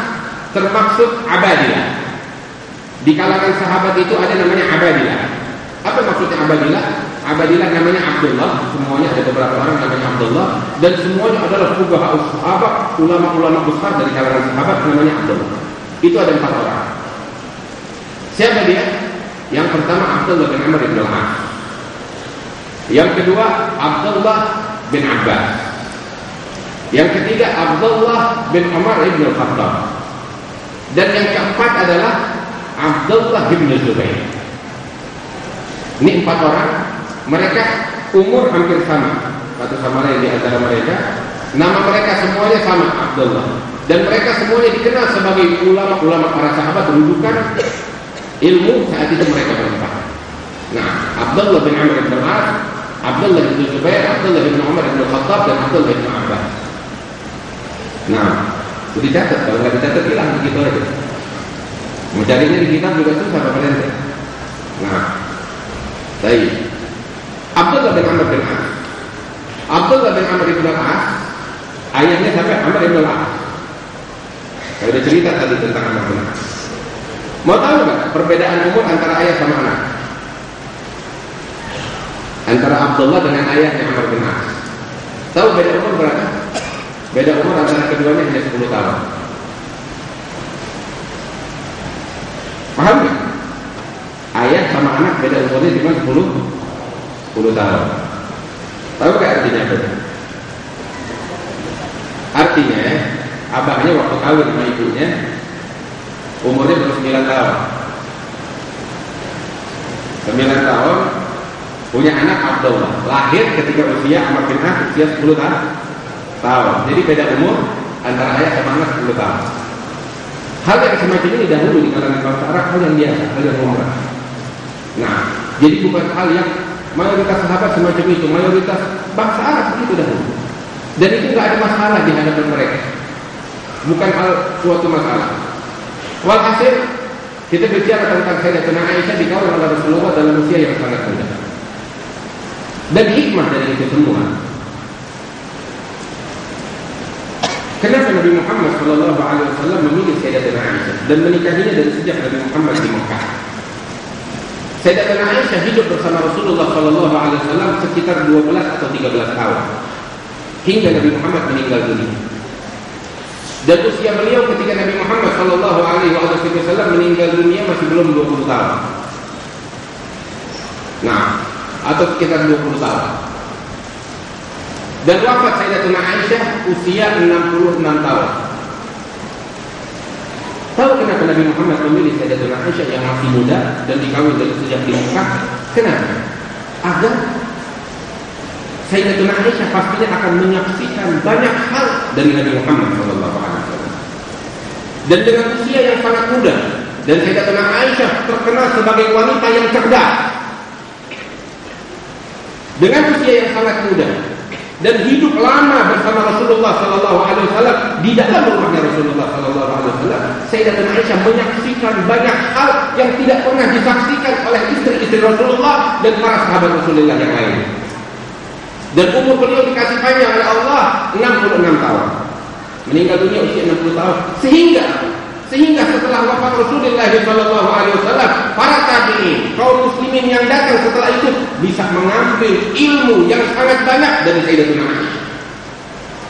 termaksud Abadilah. Di kalangan sahabat itu ada namanya Abadilah. Apa maksudnya Abadilah? Abadilah namanya Abdullah. Semuanya ada beberapa orang namanya Abdullah, dan semuanya adalah fuqaha sahabat, ulama-ulama besar dari kalangan sahabat namanya Abdullah. Itu ada 4 orang. Siapa dia? Yang pertama Abdullah bin Amr bin Al-As. Yang kedua Abdullah bin Abbas. Yang ketiga Abdullah bin Umar bin Al-Khattab. Dan yang keempat adalah Abdullah bin Zubair. Ini 4 orang. Mereka umur hampir sama, satu sama lain di antara mereka. Nama mereka semuanya sama, Abdullah. Dan mereka semuanya dikenal sebagai ulama-ulama para sahabat, rujukan ilmu saat itu mereka berempat. Nah, Abdullah bin Amr bin Al-As, Abdullah bin Zubair, Abdullah bin Umar bin Al-Khattab, dan Abdullah bin Abbas. Nah, itu dicatat. Kalau nggak dicatat hilang begitu aja. Mencarinya di kitab juga susah Bapak Ente. Nah, baik. Abdullah bin Amr bin Al-As. Abdullah bin Amr bin Al-As, ayahnya sampai Amr bin Al-As. Saya sudah cerita tadi tentang Amr bin Al-As. Mau tahu nggak perbedaan umur antara ayah sama anak? Antara Abdullah dengan ayahnya Amr bin Al-As. Tahu beda umur berapa? Beda umur antara keduanya hanya 10 tahun. Paham nggak? Ayah sama anak beda umurnya cuma 10 tahun. Tahu nggak artinya apa? Artinya abahnya waktu kawin sama ibunya umurnya baru 9 tahun. 9 tahun punya anak Abdullah, lahir ketika usia Amr bin Al-As usia 10 tahun. Jadi beda umur antara ayah sama anak 10 tahun. Hal yang semacam ini dahulu di kalangan bangsa Arab hal yang biasa, hal yang lumrah. Nah, jadi bukan hal yang mayoritas sahabat semacam itu, mayoritas bangsa Arab itu dahulu. Dan itu nggak ada masalah di hadapan mereka. Bukan hal suatu masalah. Walhasil kita bicara tentang Sayyidatina Aisyah dikawin oleh Rasulullah dalam usia yang sangat muda. Dan hikmah dari itu semua, kenapa Nabi Muhammad SAW memilih Sayyidatina Aisyah dan menikahinya dari sejak Nabi Muhammad di Mekah. Sayyidatina Aisyah hidup bersama Rasulullah SAW sekitar 12 atau 13 tahun hingga Nabi Muhammad meninggal dunia. Dan usia beliau ketika Nabi Muhammad SAW meninggal dunia masih belum 20 tahun. Nah, atau sekitar 20 tahun. Dan wafat Sayyidatina Aisyah usia 66 tahun. Tahu kenapa Nabi Muhammad memilih Sayyidatina Aisyah yang masih muda dan dikawin dari sejak di Mekah? Kenapa? Agar Sayyidatina Aisyah pastinya akan menyaksikan banyak hal dari Nabi Muhammad SAW. Dan dengan usia yang sangat muda, dan Sayyidatina Aisyah terkenal sebagai wanita yang cerdas. Dengan usia yang sangat muda dan hidup lama bersama Rasulullah SAW di dalam rumahnya Rasulullah SAW, Sayyidatina Aisyah menyaksikan banyak hal yang tidak pernah disaksikan oleh istri-istri Rasulullah dan para sahabat Rasulullah yang lain. Dan umur beliau dikasih panjang oleh Allah 66 tahun. Meninggal dunia usia 60 tahun. Sehingga setelah wafat Rasulullah SAW, para tabi'in, kaum muslimin yang datang setelah itu bisa mengambil ilmu yang sangat banyak dari Sayyidatina Aisyah.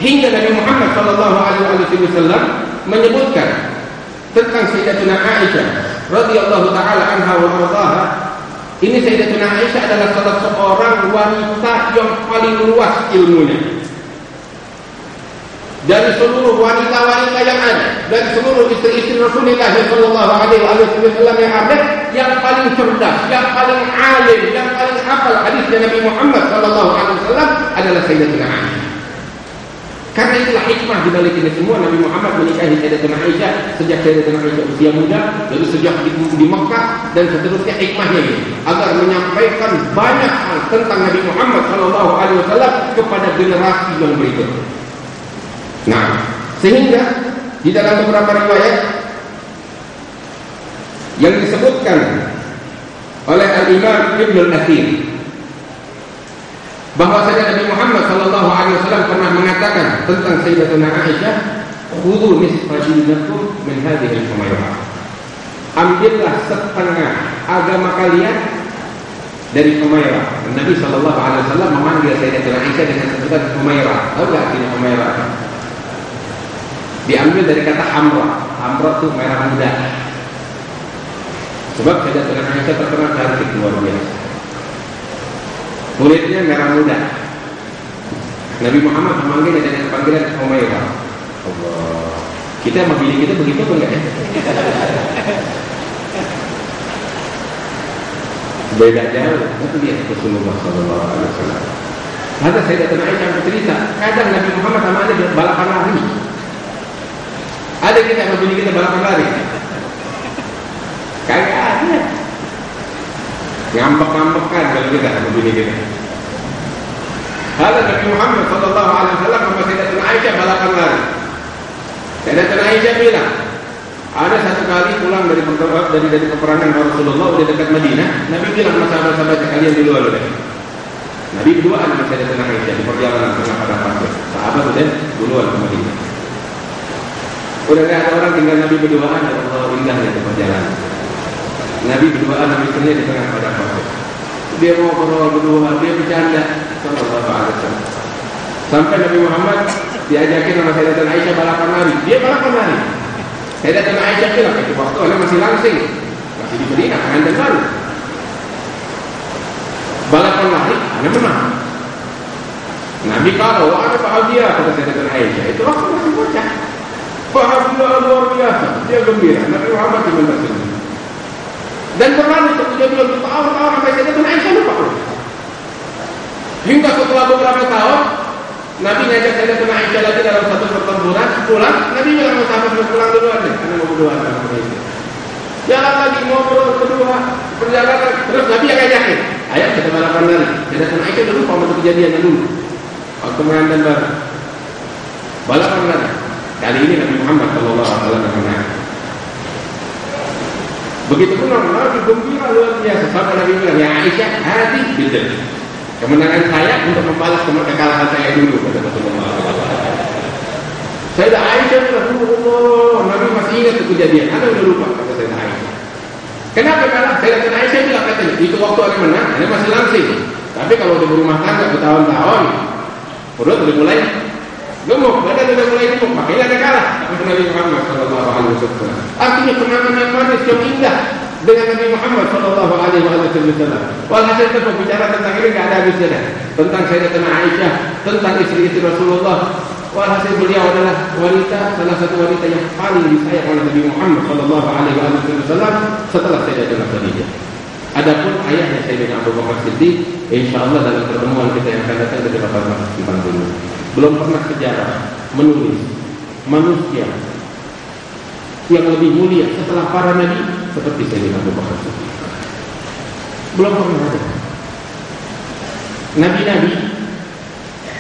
Hingga Nabi Muhammad SAW menyebutkan tentang Sayyidatina Aisyah radhiyallahu taala anha wa ardhaha. Ini Sayyidatina Aisyah adalah salah seorang wanita yang paling luas ilmunya. Dari seluruh wanita-wanita yang ada, dari seluruh istri-istri Rasulullah SAW yang ada, yang paling cerdas, yang paling alim, yang paling hafal hadis Nabi Muhammad SAW adalah Sayyidatina Aisyah. Karena itulah hikmah di balik ini semua. Nabi Muhammad menikahi Sayyidatuna Aisyah sejak Sayyidatuna Aisyah usia muda, lalu sejak di Mekah dan seterusnya. Hikmahnya ini agar menyampaikan banyak hal tentang Nabi Muhammad SAW kepada generasi yang berikut. Nah, sehingga di dalam beberapa riwayat yang disebutkan oleh Al-Imam Ibn Al-Athir bahwasanya Nabi Muhammad SAW pernah mengatakan tentang Sayyidatuna Aisyah, "Khudhu nisfa dinakum min hadhihi al-humayrah." Ambillah setengah agama kalian dari Humairah. Nabi SAW memanggil Sayyidatuna Aisyah dengan sebutan Humairah. Tahu tak artinya Humairah? Diambil dari kata hamra. Hamra itu merah muda. Sebab Sayyidatuna Aisyah terkenal cantik luar biasa. Kulitnya merah muda. Nabi Muhammad memanggilnya dengan panggilan Humairah. Allah. Kita sama bini kita begitu atau enggak ya? Beda jauh. Itu dia Rasulullah SAW. Ada Sayyidatuna Aisyah bercerita, kadang Nabi Muhammad sama dia balapan lari. Ada kita sama bini kita balapan lari? Kagak ada. Ngambek-ngambekan kalau kita sama bini kita. Ada Nabi Muhammad SAW sama Sayyidatuna Aisyah balapan lari. Sayyidatuna Aisyah bilang, ada satu kali pulang dari peperangan Rasulullah di dekat Madinah, Nabi bilang sama sahabat-sahabat kalian di luar dulu. Nabi berduaan sama Sayyidatuna Aisyah di perjalanan tengah pada pasir. Sahabat udah duluan ke Madinah. Udah gak ada orang tinggal Nabi berduaan, ya Allah indahnya di perjalanan. Nabi berduaan sama istrinya di tengah pada pasir. Dia ngobrol berdua, dia bercanda. Sallallahu alaihi wasallam. Sampai Nabi Muhammad diajakin sama Sayyidatuna Aisyah balapan lari. Dia balapan lari. Sayyidatuna Aisyah bilang, itu waktu Anda masih langsing, masih di Madinah, dan baru. Balapan lari, Anda menang. Nabi kalau ada bahagia kata Sayyidatuna Aisyah, itu waktu masih bocah. Bahagia luar biasa, dia gembira. Nabi Muhammad cuma tersenyum. Dan berlalu dia bilang tahun-tahun sampai Sayyidatuna Aisyah lupa. Hingga setelah beberapa tahun, Nabi ngajak Sayyidatuna Aisyah lagi dalam satu pertempuran, pulang. Nabi bilang sama sahabat, pulang duluan deh, karena mau berdoa sama Aisyah. Jalan lagi ngobrol berdua, perjalanan. Terus Nabi yang ngajakin, ayo kita balapan lari. Sayyidatuna Aisyah dulu lupa untuk kejadiannya dulu. Waktu mengantar bareng balapan lari. Kali ini Nabi Muhammad SAW menang. Begitupun Nabi gembira luar biasa. Sampai Nabi bilang, ya Aisyah, hati gitu. Kemenangan saya untuk membalas kekalahan saya dulu kata Rasulullah. Sayyidah Aisyah bilang, Allah, Nabi masih ingat itu kejadian. Anda sudah lupa kata Sayyidah Aisyah. Kenapa kalah? Sayyidah Aisyah bilang katanya, itu waktu Anda menang, Anda masih langsing. Tapi kalau udah berumah tangga bertahun-tahun, perut udah mulai gemuk, badan udah mulai gemuk, makanya Anda kalah. Kata Nabi Muhammad SAW. Artinya kenangan yang manis, yang indah dengan Nabi Muhammad SAW. Walhasil kita berbicara tentang ini tidak ada habisnya. Tentang Sayyidatuna Aisyah, tentang istri-istri Rasulullah. Walhasil beliau adalah wanita, salah satu wanita yang paling disayang oleh Nabi Muhammad SAW setelah Sayyidatuna Khadijah. Adapun ayahnya Sayyidina Abu Bakar Siddiq, insyaallah dalam pertemuan kita yang akan datang kita bakal simpan dulu. Belum pernah sejarah menulis manusia yang lebih mulia setelah para nabi seperti Sayyidina Abu Bakar Siddiq. Belum pernah ada. Nabi-nabi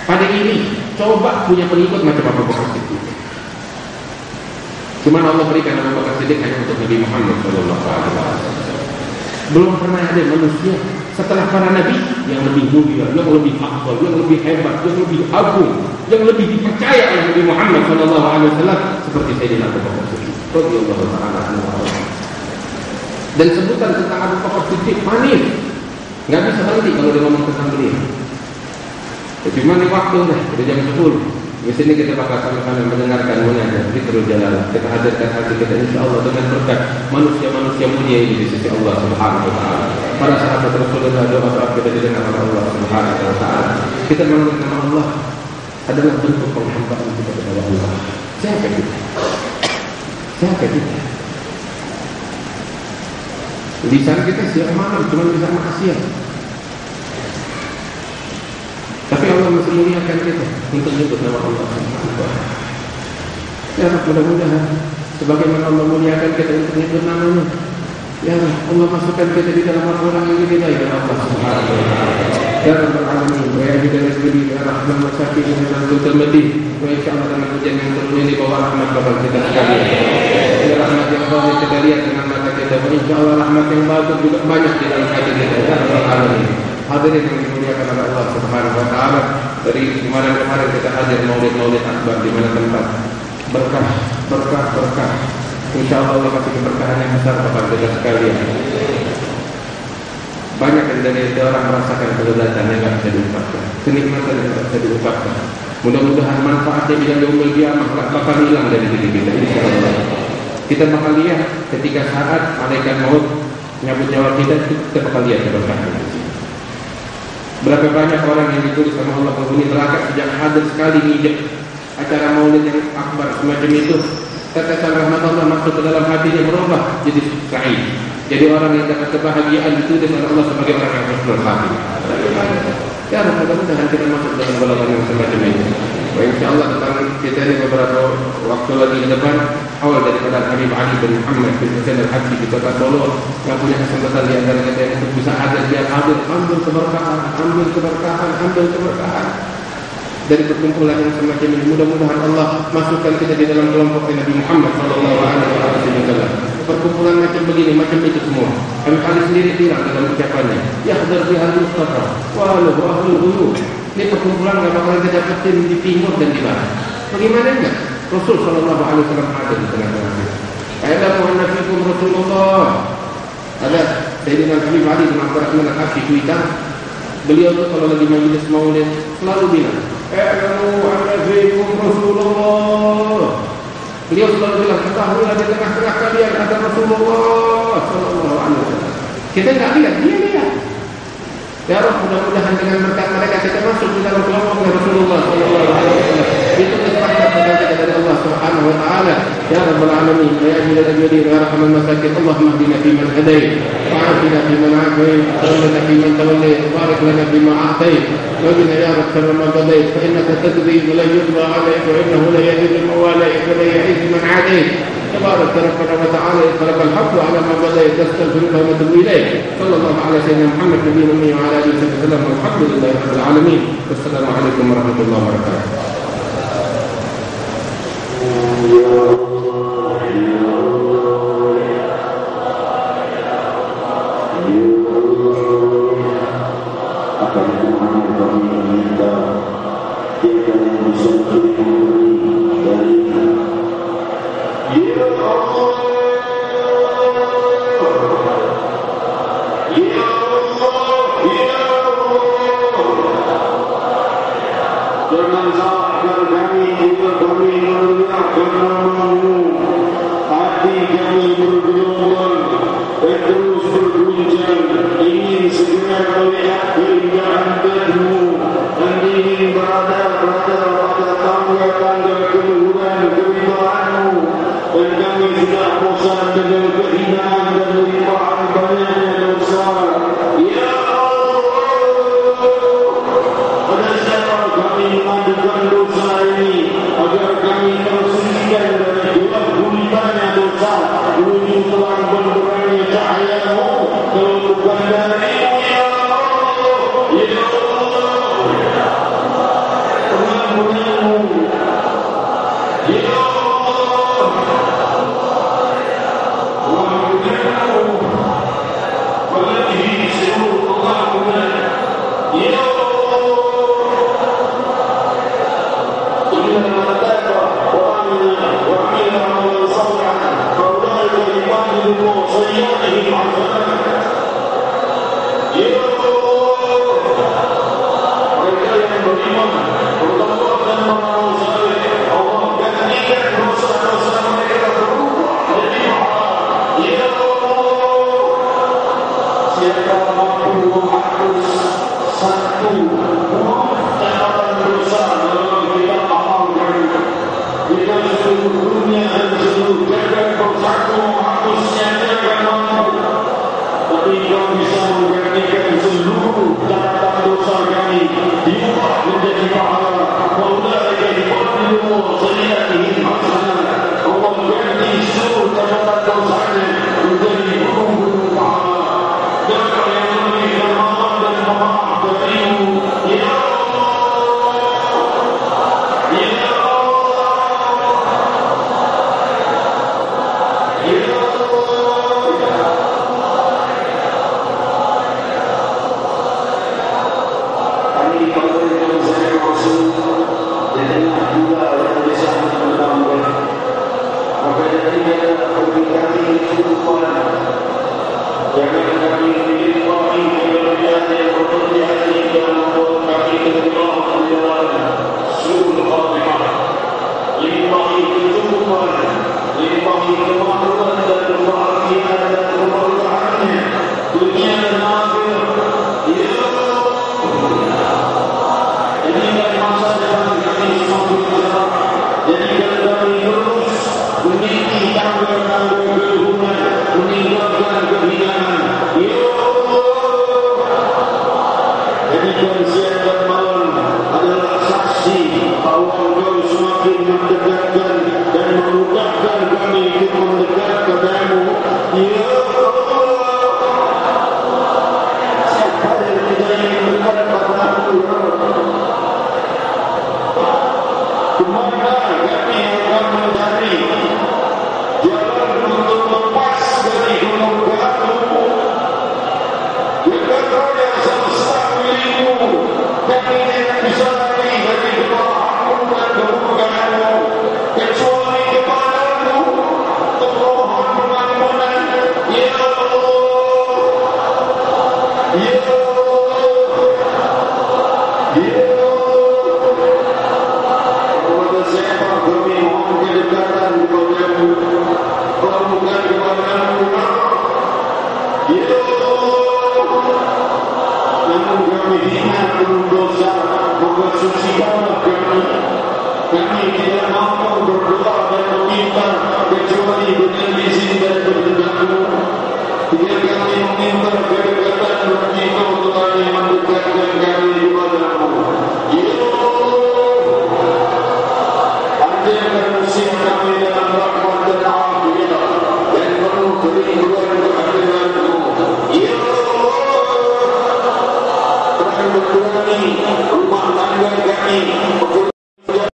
pada ini coba punya pengikut macam Abu Bakar Siddiq. Cuma Allah berikan Abu Bakar Siddiq hanya untuk Nabi Muhammad SAW. Belum pernah ada manusia setelah para nabi yang lebih mulia, yang lebih afdal, yang lebih hebat, yang lebih agung, yang lebih dipercaya oleh Nabi Muhammad SAW seperti Sayyidina Abu Bakar Siddiq. Radhiyallahu ta'ala anhu. Dan sebutan tentang Abu Bakar Siddiq manis, nggak bisa berhenti kalau dia ngomong tentang beliau. Cuma nih waktu deh, udah jam 10. Di sini kita bakal sama-sama mendengarkan munajat zikrul jalal. Kita hadirkan hati kita insyaallah dengan berkat manusia-manusia mulia ini di sisi Allah Subhanahu wa taala. Para sahabat Rasulullah, doa-doa kita didengar oleh Allah Subhanahu wa taala. Kita mengenal nama Allah adalah bentuk penghambaan kita kepada Allah. Siapa kita? Siapa kita? Lisan kita siang malam cuma bisa maksiat. Tapi Allah masih muliakan kita untuk menyebut nama Allah Subhanahu wa Ta'ala. Ya Rabb, mudah-mudahan sebagaimana Allah muliakan kita untuk menyebut nama-Nya, ya Rabb, Allah masukkan kita di dalam orang-orang yang diridai oleh Allah Subhanahu wa Ta'ala. Ya Rabbal Alamin, wa ya Hidayah Nasbili, ya Rahman wa Syafi, ya Rabbul Madin, wa insyaAllah dengan hujan yang turun ini bawa rahmat kepada kita sekalian. Ya rahmat yang zahir kita lihat dengan mata kita, wa insyaAllah rahmat yang batin juga banyak di dalam hati kita. Ya Rabbal Alamin, hadirin yang dimuliakan oleh Allah Subhanahu wa Ta'ala, dari kemarin-kemarin kita hadir maulid-maulid akbar di mana tempat berkah. InsyaAllah Allah kasih keberkahan yang besar kepada kita sekalian. Banyak dari orang merasakan kelezatan yang tidak bisa diungkapkan, kenikmatan yang tidak bisa diungkapkan. Mudah-mudahan manfaatnya di dalam yaumul qiyamah tidak bakal hilang dari diri kita. InsyaAllah kita bakal lihat ketika saat malaikat maut menyambut nyawa kita bakal lihat keberkahannya. Berapa banyak orang yang ditulis sama Allah penghuni neraka sejak hadir sekali ngijek acara maulid yang akbar semacam itu, tetesan rahmat Allah masuk ke dalam hatinya, berubah jadi sa'id, jadi orang yang dapat kebahagiaan, ditulis oleh Allah sebagai orang yang husnul khatimah. Ya Rabb, mudah-mudahan kita masuk dalam golongan yang semacam ini. InsyaAllah tentang kita ini beberapa waktu lagi ke depan, awal daripada Habib Ali bin Muhammad bin Hussein Al-Habsyi di kota Solo yang punya kesempatan di antara kita yang untuk bisa hadir, dia hadir, ambil keberkahan dari perkumpulan yang semacam ini. Mudah-mudahan Allah masukkan kita di dalam kelompok Nabi Muhammad SAW. Perkumpulan macam begini, macam itu semua. Kami kali sendiri bilang dalam ucapannya, yahdar bihal Mustafa walau ahlul ghuyub. Ini perkumpulan yang bakal kita dapetin di timur dan di barat. Bagaimana enggak? Rasul SAW ada di tengah-tengah kita. Ada Muhammad fikum Rasulullah. Ada Sayyidina Habib Ali bin Abdurrahman Al-Habsyi Twitter. Beliau itu kalau lagi majlis maulid selalu bilang, Muhammad fikum Rasulullah. Beliau selalu bilang, ketahuilah di tengah-tengah kalian ada Rasulullah SAW. Kita enggak lihat, dia lihat. Ya Rabb, mudah-mudahan dengan berkat mereka kita masuk di dalam kelompok Rasulullah SAW. Itu kesempatan kita dari Allah Subhanahu wa Ta'ala. Ya Rabbal Alamin, ya Jalal Jalil, ya Rahman Masakin, Allahumma hdina fi man hadait, wa afina fi man afait, wa tawallana fi man tawallait, wa barik lana bima a'tait, wa qina ya Rabb sharra ma qadait, fa innaka taqdi wa la yuqda 'alayk, wa innahu la yadhillu man walayk wa la yu'izzu man 'adayt. تبارك ربنا وتعالى خلق الحق على ما بدا يستغفرك ونتوب اليه. صلى الله على سيدنا محمد نبي الامي وعلى اله وصحبه وسلم، والحمد لله رب العالمين. والسلام عليكم ورحمه الله وبركاته. telah membebani rumah tangga kami.